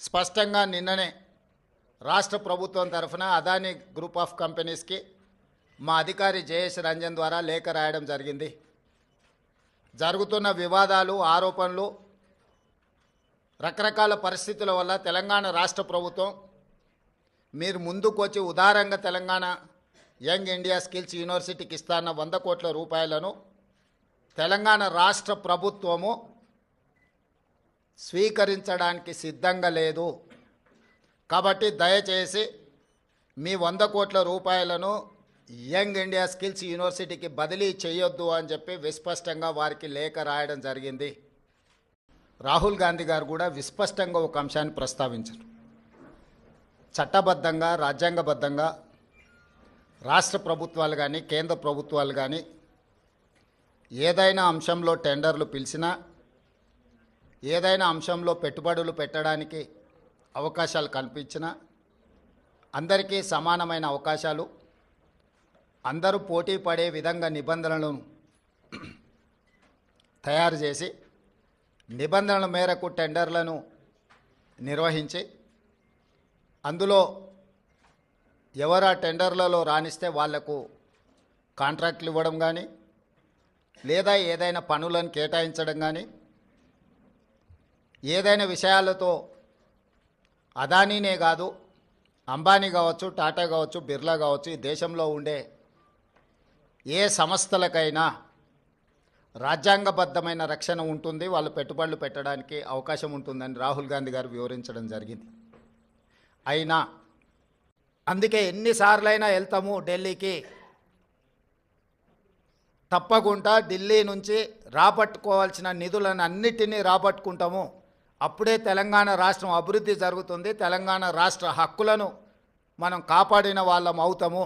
స్పష్టంగా నిన్ననే రాష్ట్ర ప్రభుత్వం తరఫున అదానీ గ్రూప్ ఆఫ్ కంపెనీస్కి మా అధికారి జయేష్ రంజన్ ద్వారా లేఖ రాయడం జరిగింది. జరుగుతున్న వివాదాలు, ఆరోపణలు, రకరకాల పరిస్థితుల వల్ల తెలంగాణ రాష్ట్ర ప్రభుత్వం మీరు ముందుకొచ్చి ఉదారంగా తెలంగాణ యంగ్ ఇండియా స్కిల్స్ యూనివర్సిటీకి ఇస్తాన్న 100 కోట్ల రూపాయలను తెలంగాణ రాష్ట్ర ప్రభుత్వము స్వీకరించడానికి సిద్ధంగా లేదు. కాబట్టి దయచేసి మీ 100 కోట్ల రూపాయలను యంగ్ ఇండియా స్కిల్స్ యూనివర్సిటీకి బదిలీ చేయొద్దు అని చెప్పి విస్పష్టంగా వారికి లేఖ రాయడం జరిగింది. రాహుల్ గాంధీ గారు కూడా విస్పష్టంగా ఒక అంశాన్ని ప్రస్తావించారు. చట్టబద్ధంగా, రాజ్యాంగబద్ధంగా రాష్ట్ర ప్రభుత్వాలు కానీ కేంద్ర ప్రభుత్వాలు కానీ ఏదైనా అంశంలో టెండర్లు పిలిచినా, ఏదైనా అంశంలో పెట్టుబడులు పెట్టడానికి అవకాశాలు కల్పించినా అందరికీ సమానమైన అవకాశాలు, అందరూ పోటీ పడే విధంగా నిబంధనలను తయారు చేసి నిబంధనల మేరకు టెండర్లను నిర్వహించి అందులో ఎవరు ఆ టెండర్లలో రాణిస్తే వాళ్లకు కాంట్రాక్ట్లు ఇవ్వడం కానీ, లేదా ఏదైనా పనులను కేటాయించడం కానీ, ఏదైనా విషయాలతో అదానీనే కాదు, అంబానీ కావచ్చు, టాటా కావచ్చు, బిర్లా కావచ్చు, ఈ దేశంలో ఉండే ఏ సంస్థలకైనా రాజ్యాంగబద్ధమైన రక్షణ ఉంటుంది, వాళ్ళు పెట్టుబడులు పెట్టడానికి అవకాశం ఉంటుందని రాహుల్ గాంధీ గారు వివరించడం జరిగింది. అయినా అందుకే ఎన్నిసార్లైనా వెళ్తాము ఢిల్లీకి, తప్పకుండా ఢిల్లీ నుంచి రాబట్టుకోవాల్సిన నిధులను అన్నిటినీ రాబట్టుకుంటాము. అప్పుడే తెలంగాణ రాష్ట్రం అభివృద్ధి జరుగుతుంది, తెలంగాణ రాష్ట్ర హక్కులను మనం కాపాడిన వాళ్ళం అవుతాము